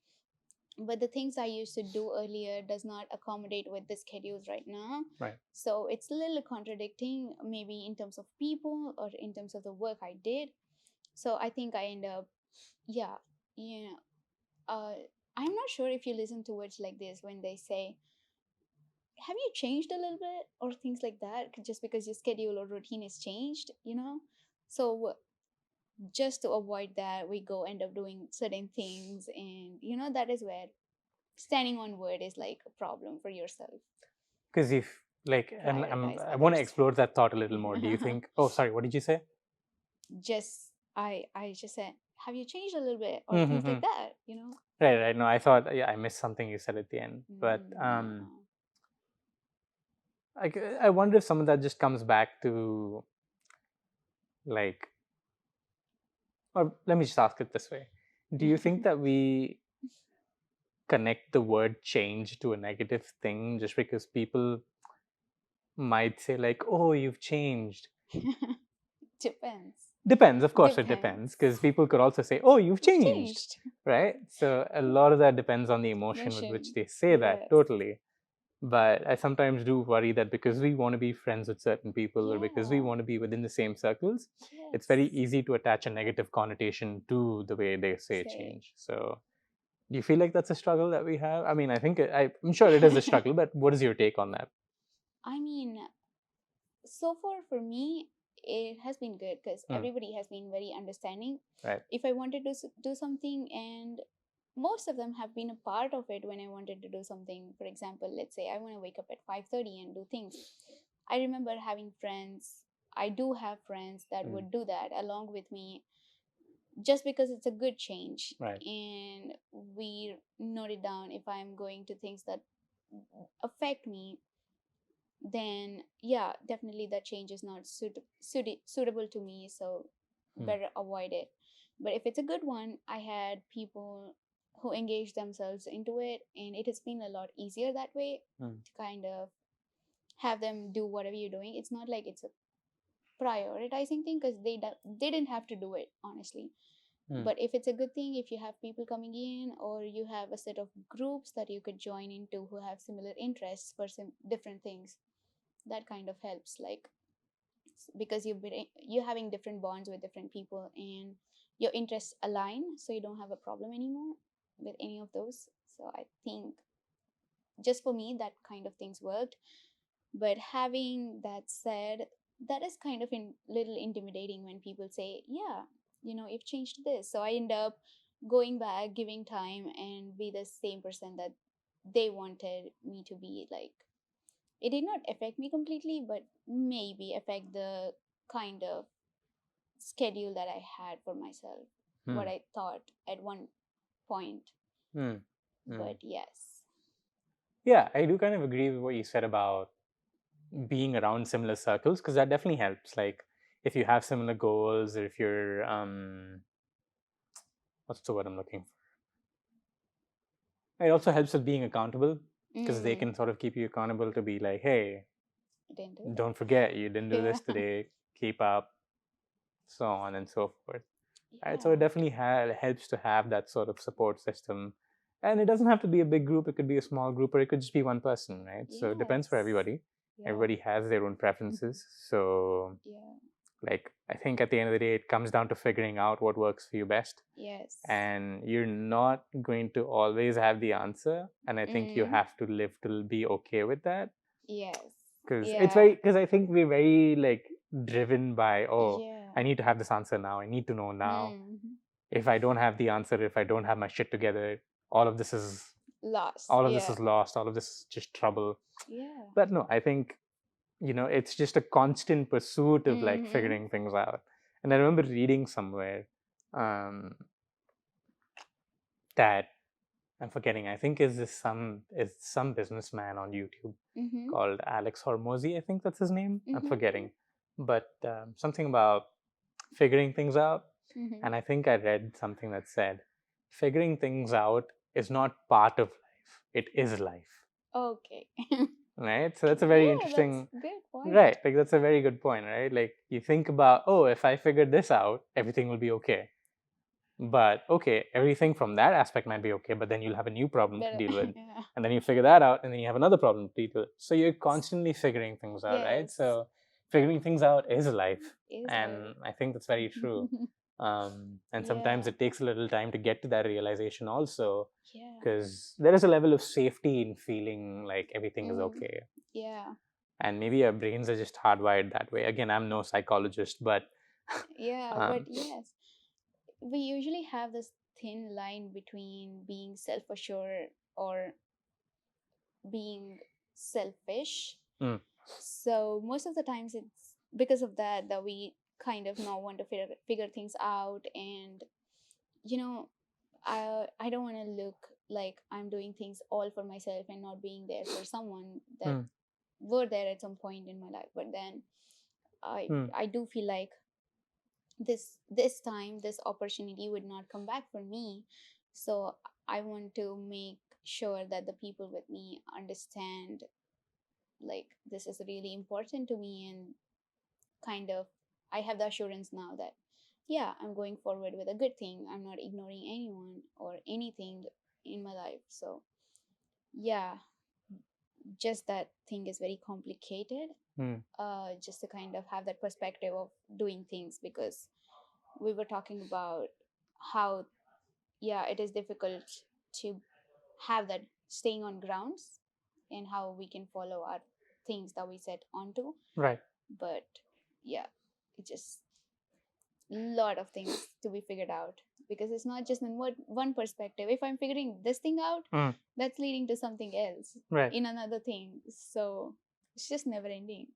but the things I used to do earlier does not accommodate with the schedules right now. Right. So it's a little contradicting, maybe in terms of people or in terms of the work I did. So I think I end up, yeah, you know, I'm not sure if you listen to words like this when they say, have you changed a little bit, or things like that, just because your schedule or routine is changed, So just to avoid that, we go end up doing certain things, and that is where standing on word is like a problem for yourself. Because if, like, and I want to explore that thought a little more. Do you think, oh, sorry, what did you say? I just said, have you changed a little bit, or things like that, Right. No, I thought, yeah, I missed something you said at the end. But I wonder if some of that just comes back to, like, or let me just ask it this way. Do you think that we connect the word change to a negative thing just because people might say, like, oh, you've changed? Depends, of course. It depends, because people could also say, oh, you've changed. Right? So a lot of that depends on the emotion with which they say that. Totally. But I sometimes do worry that because we want to be friends with certain people, or because we want to be within the same circles, it's very easy to attach a negative connotation to the way they say change. So do you feel like that's a struggle that we have? I mean, I think I'm sure it is a struggle, but what is your take on that? I mean, so far for me, it has been good because everybody has been very understanding. Right. If I wanted to do something, and most of them have been a part of it when I wanted to do something. For example, let's say I want to wake up at 5:30 and do things. I remember having friends. I do have friends that would do that along with me, just because it's a good change. Right. And we note it down. If I'm going to things that affect me, then yeah, definitely that change is not suitable to me, so better avoid it. But if it's a good one, I had people who engage themselves into it, and it has been a lot easier that way to kind of have them do whatever you're doing. It's not like it's a prioritizing thing, because they didn't have to do it, honestly. But if it's a good thing, if you have people coming in, or you have a set of groups that you could join into who have similar interests for some different things, that kind of helps, like, because you're having different bonds with different people and your interests align, so you don't have a problem anymore with any of those. So I think just for me that kind of things worked. But having that said, that is kind of little intimidating when people say, yeah, you've changed this. So I end up going back, giving time, and be the same person that they wanted me to be. Like, it did not affect me completely, but maybe affect the kind of schedule that I had for myself, what I thought at one point. But yes. Yeah, I do kind of agree with what you said about being around similar circles, because that definitely helps. Like, if you have similar goals, or if you're what's the word I'm looking for? It also helps with being accountable, because they can sort of keep you accountable to be like, hey, don't forget, you didn't do this today, keep up, so on and so forth. Right? So it definitely helps to have that sort of support system. And it doesn't have to be a big group, it could be a small group, or it could just be one person, right? So it depends for everybody. Everybody has their own preferences. So like, I think at the end of the day, it comes down to figuring out what works for you best. Yes. And you're not going to always have the answer. And I think you have to live to be okay with that. Yes. Because it's very, because I think we're very like driven by, I need to have this answer now. I need to know now. If I don't have the answer, if I don't have my shit together, all of this is lost. All of this is lost. All of this is just trouble. Yeah. But no, I think, it's just a constant pursuit of like figuring things out. And I remember reading somewhere that I'm forgetting. I think is some businessman on YouTube called Alex Hormozy. I think that's his name. I'm forgetting, but something about figuring things out. And I think I read something that said, figuring things out is not part of life; it is life. Okay. Right. So that's a very interesting. That's good point. Right. Like, that's a very good point. Right. Like, you think about, if I figured this out, everything will be okay. But okay, everything from that aspect might be okay, but then you'll have a new problem to deal with. And then you figure that out, and then you have another problem to deal with. So you're constantly figuring things out, right? So figuring things out is life. And I think that's very true. And sometimes it takes a little time to get to that realization also, because there is a level of safety in feeling like everything is okay. Yeah. And maybe our brains are just hardwired that way. Again, I'm no psychologist, but but yes, we usually have this thin line between being self-assured or being selfish. So most of the times it's because of that we kind of now want to figure things out. And I don't want to look like I'm doing things all for myself and not being there for someone that were there at some point in my life. But then I do feel like this time this opportunity would not come back for me. So I want to make sure that the people with me understand, like, this is really important to me, and kind of I have the assurance now that I'm going forward with a good thing. I'm not ignoring anyone or anything in my life. So just that thing is very complicated. Just to kind of have that perspective of doing things, because we were talking about how it is difficult to have that staying on grounds, and how we can follow our things that we set onto. Right. But it's just a lot of things to be figured out, because it's not just in one perspective. If I'm figuring this thing out, that's leading to something else in another thing. So it's just never ending.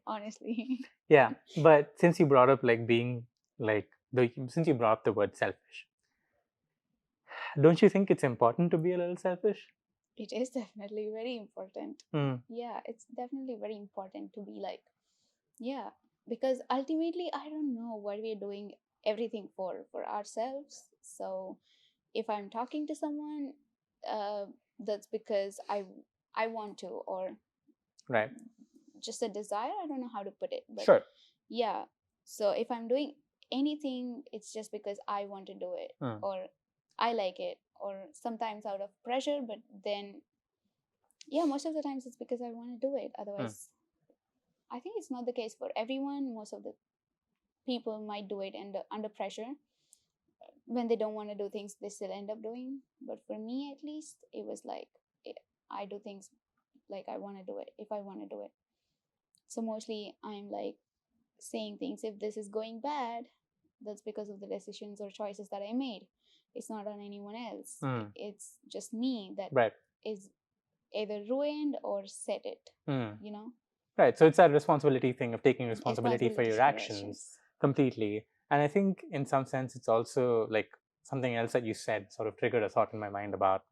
Honestly. Yeah, but since you brought up like being like since you brought up the word selfish, don't you think it's important to be a little selfish? It is definitely very important. Yeah, it's definitely very important to be like, because ultimately I don't know what we're doing everything for ourselves. So if I'm talking to someone, that's because I want to, or right, just a desire. I don't know how to put it, but sure. yeah. So if I'm doing anything, it's just because I want to do it, or I like it, or sometimes out of pressure, but then yeah, most of the times it's because I want to do it. Otherwise, I think it's not the case for everyone. Most of the people might do it under pressure. When they don't want to do things, they still end up doing. But for me, at least, it was like I do things like I want to do it if I want to do it. So mostly I'm like saying things, if this is going bad, that's because of the decisions or choices that I made. It's not on anyone else. It's just me that is either ruined or set it, you know? Right. So it's that responsibility thing of taking responsibility for your actions completely. And I think in some sense, it's also like something else that you said sort of triggered a thought in my mind about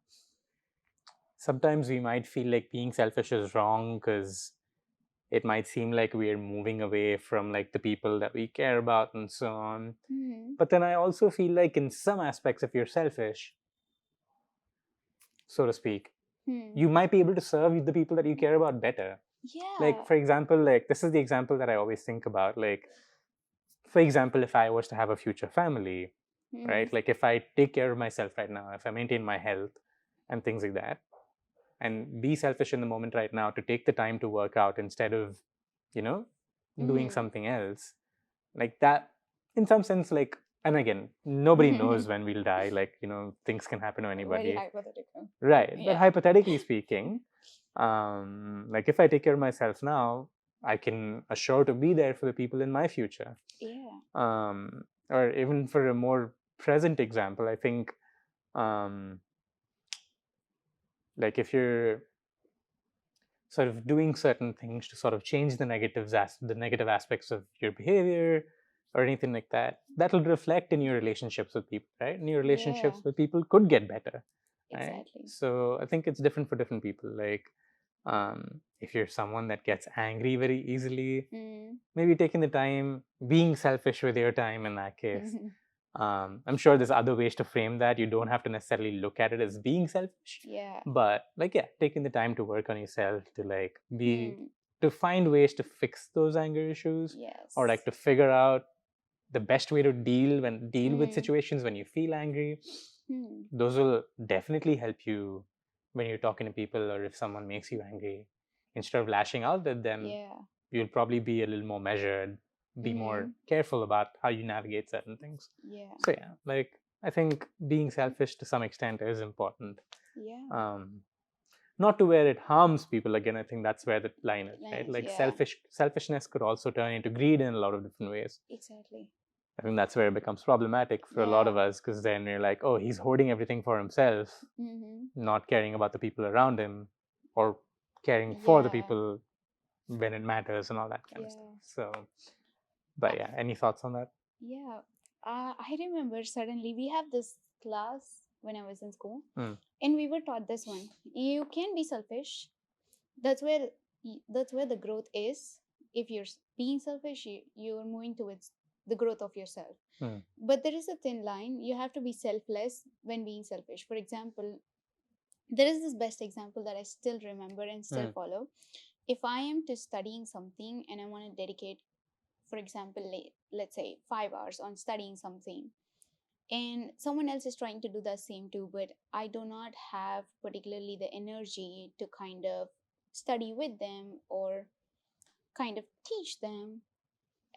sometimes we might feel like being selfish is wrong because it might seem like we're moving away from like the people that we care about and so on. But then I also feel like in some aspects, if you're selfish, so to speak, you might be able to serve the people that you care about better. Yeah. Like, for example, like this is the example that I always think about. Like, for example, if I was to have a future family, right? Like if I take care of myself right now, if I maintain my health and things like that, and be selfish in the moment right now to take the time to work out instead of, you know, doing something else, like that, in some sense, like, and again, nobody knows when we'll die. Like, you know, things can happen to anybody. Very hypothetical. Right. But hypothetically speaking, like if I take care of myself now, I can assure to be there for the people in my future. Yeah. Or even for a more present example, I think, like if you're sort of doing certain things to sort of change the negative aspects of your behavior or anything like that, that'll reflect in your relationships with people, right? And your relationships with people could get better, right? Exactly. So I think it's different for different people. Like, if you're someone that gets angry very easily, maybe taking the time, being selfish with your time in that case. I'm sure there's other ways to frame that. You don't have to necessarily look at it as being selfish. Yeah. But like, yeah, taking the time to work on yourself to like be to find ways to fix those anger issues, Yes. or like to figure out the best way to deal with situations when you feel angry. Those will definitely help you when you're talking to people, or if someone makes you angry, instead of lashing out at them, you'll probably be a little more measured, be more careful about how you navigate certain things. So yeah, like I think being selfish to some extent is important. Not to where it harms people. Again, I think that's where the line is, right? Like selfishness could also turn into greed in a lot of different ways. Exactly. I think that's where it becomes problematic for a lot of us, because then you're like, oh, he's hoarding everything for himself, not caring about the people around him, or caring for the people when it matters and all that kind of stuff. So, but yeah, any thoughts on that? Yeah. I remember suddenly we have this class when I was in school, and we were taught this one. You can be selfish. That's where the growth is. If you're being selfish, you're moving towards the growth of yourself. But there is a thin line. You have to be selfless when being selfish. For example, there is this best example that I still remember and still follow. If I am to studying something and I want to dedicate, for example, let's say 5 hours on studying something, and someone else is trying to do the same too, but I do not have particularly the energy to kind of study with them or kind of teach them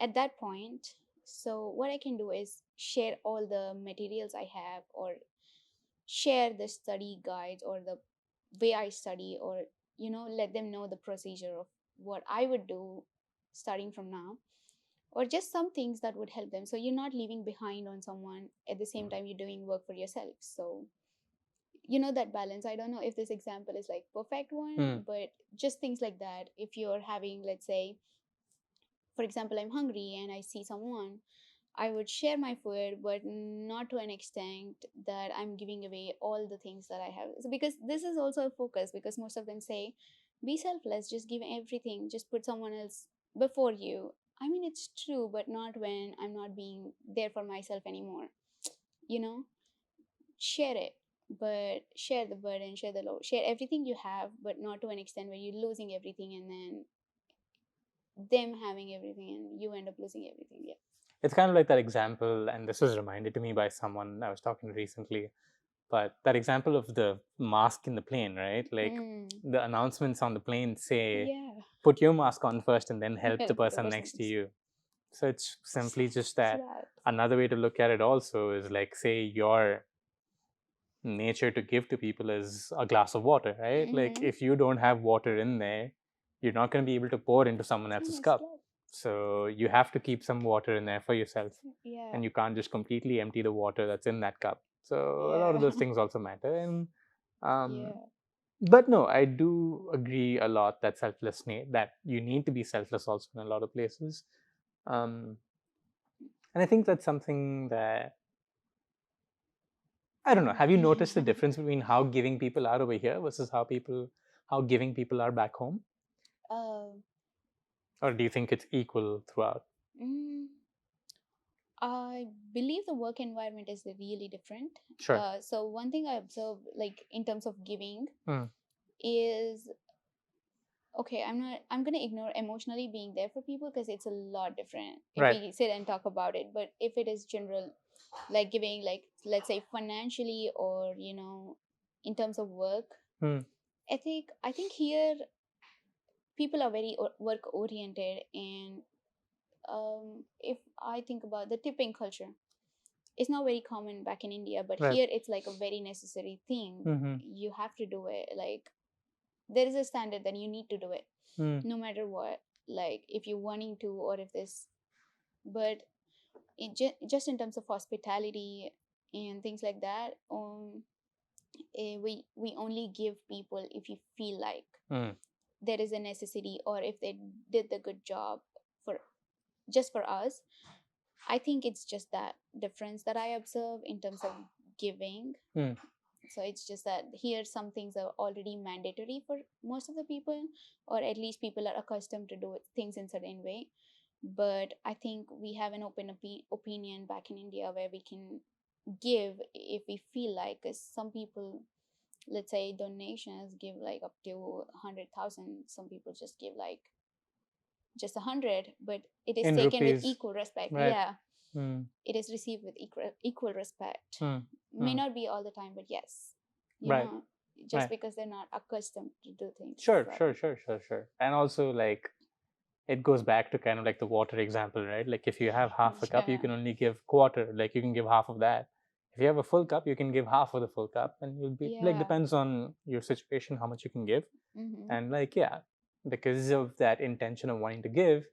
at that point. So what I can do is share all the materials I have, or share the study guides or the way I study, or let them know the procedure of what I would do starting from now, or just some things that would help them, so you're not leaving behind on someone at the same time you're doing work for yourself. So that balance. I don't know if this example is like perfect one, but just things like that. If you're having, let's say, for example, I'm hungry and I see someone, I would share my food, but not to an extent that I'm giving away all the things that I have. So because this is also a focus, because most of them say, be selfless, just give everything, just put someone else before you. I mean, it's true, but not when I'm not being there for myself anymore. Share it, but share the burden, share the load, share everything you have, but not to an extent where you're losing everything and then them having everything and you end up losing everything. Yeah. It's kind of like that example, and this was reminded to me by someone I was talking to recently. But that example of the mask in the plane, right? Like the announcements on the plane say, put your mask on first and then help the person next to you. So it's simply just that. Another way to look at it also is like, say your nature to give to people is a glass of water, right? Like if you don't have water in there, you're not going to be able to pour into someone else's cup. So you have to keep some water in there for yourself. Yeah. And you can't just completely empty the water that's in that cup. So a lot of those things also matter. And but no, I do agree a lot that that you need to be selfless also in a lot of places. And I think that's something that I don't know. Have you noticed the difference between how giving people are over here versus how giving people are back home? Or do you think it's equal throughout? I believe the work environment is really different. Sure. So one thing I observe, like in terms of giving, is okay. I'm gonna ignore emotionally being there for people because it's a lot different if we sit and talk about it. But if it is general, like giving, like let's say financially or in terms of work, I think here people are very work oriented, and if I think about the tipping culture, it's not very common back in India, but here it's like a very necessary thing. You have to do it. Like there is a standard that you need to do it, no matter what. Like if you're wanting to, or if this, but just in terms of hospitality and things like that, we only give people if you feel like there is a necessity, or if they did the good job for just for us. I think it's just that difference that I observe in terms of giving. So it's just that here some things are already mandatory for most of the people, or at least people are accustomed to do things in certain way. But I think we have an open opinion back in India where we can give if we feel like, because some people, let's say donations, give like up to 100,000. Some people just give like just 100, but it is taken with equal respect. Yeah. It is received with equal respect. May not be all the time, but yes, you know, just because they're not accustomed to do things. Sure. And also, like, it goes back to kind of like the water example, right? Like if you have half a cup, you can only give quarter. Like you can give half of that. If you have a full cup, you can give half of the full cup, and you'll be like, depends on your situation how much you can give. And like, yeah, because of that intention of wanting to give,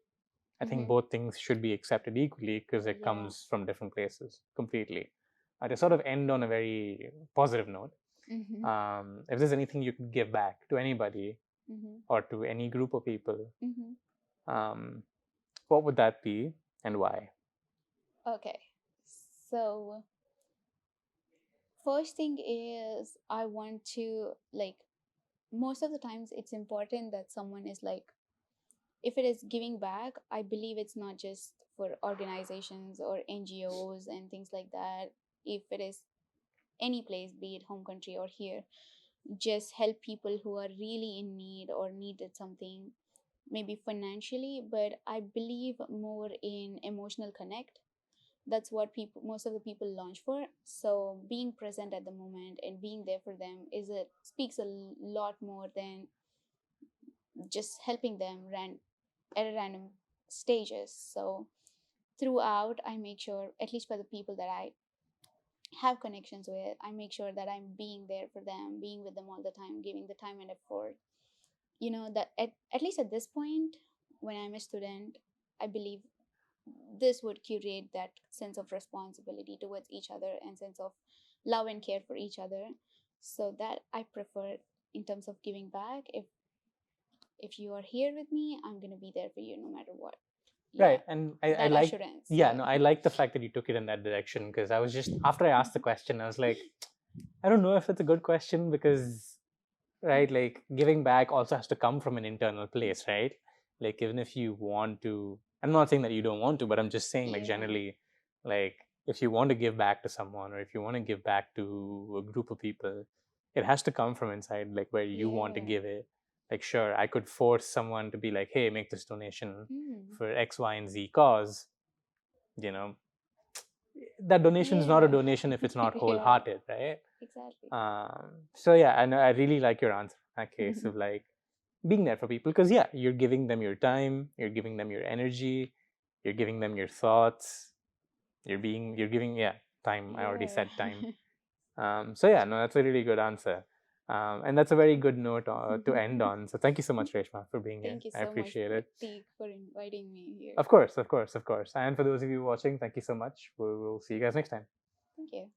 I think both things should be accepted equally because it comes from different places completely. To sort of end on a very positive note, if there's anything you can give back to anybody or to any group of people, what would that be and why? Okay, so first thing is I want to, like, most of the times it's important that someone is like, if it is giving back, I believe it's not just for organizations or NGOs and things like that. If it is any place, be it home country or here, just help people who are really in need or needed something, maybe financially, but I believe more in emotional connect. That's what people, most of the people launch for. So being present at the moment and being there for them speaks a lot more than just helping them at a random stages. So throughout, I make sure, at least for the people that I have connections with, I make sure that I'm being there for them, being with them all the time, giving the time and effort. That at least at this point, when I'm a student, I believe this would curate that sense of responsibility towards each other and sense of love and care for each other. So that I prefer in terms of giving back. If you are here with me, I'm going to be there for you no matter what. Right. And I like assurance. Yeah, no, I like the fact that you took it in that direction, because I was just, after I asked the question, I was like, I don't know if it's a good question, because right, like giving back also has to come from an internal place, right? Like even if you want to, I'm not saying that you don't want to, but I'm just saying, like, generally, like if you want to give back to someone, or if you want to give back to a group of people, it has to come from inside, like where you want to give it. Like, sure, I could force someone to be like, hey, make this donation for X, Y, and Z cause. That donation is not a donation if it's not wholehearted, right? Exactly. So yeah, and I really like your answer in that case of like being there for people, because yeah, you're giving them your time, you're giving them your energy, you're giving them your thoughts, you're giving time. I already said time. So yeah, no, that's a really good answer. And that's a very good note to end on. So thank you so much, Reshma, for being here. Thank you I so much, appreciate it. Pratik, for inviting me here. Of course. And for those of you watching, thank you so much. We'll see you guys next time. Thank you.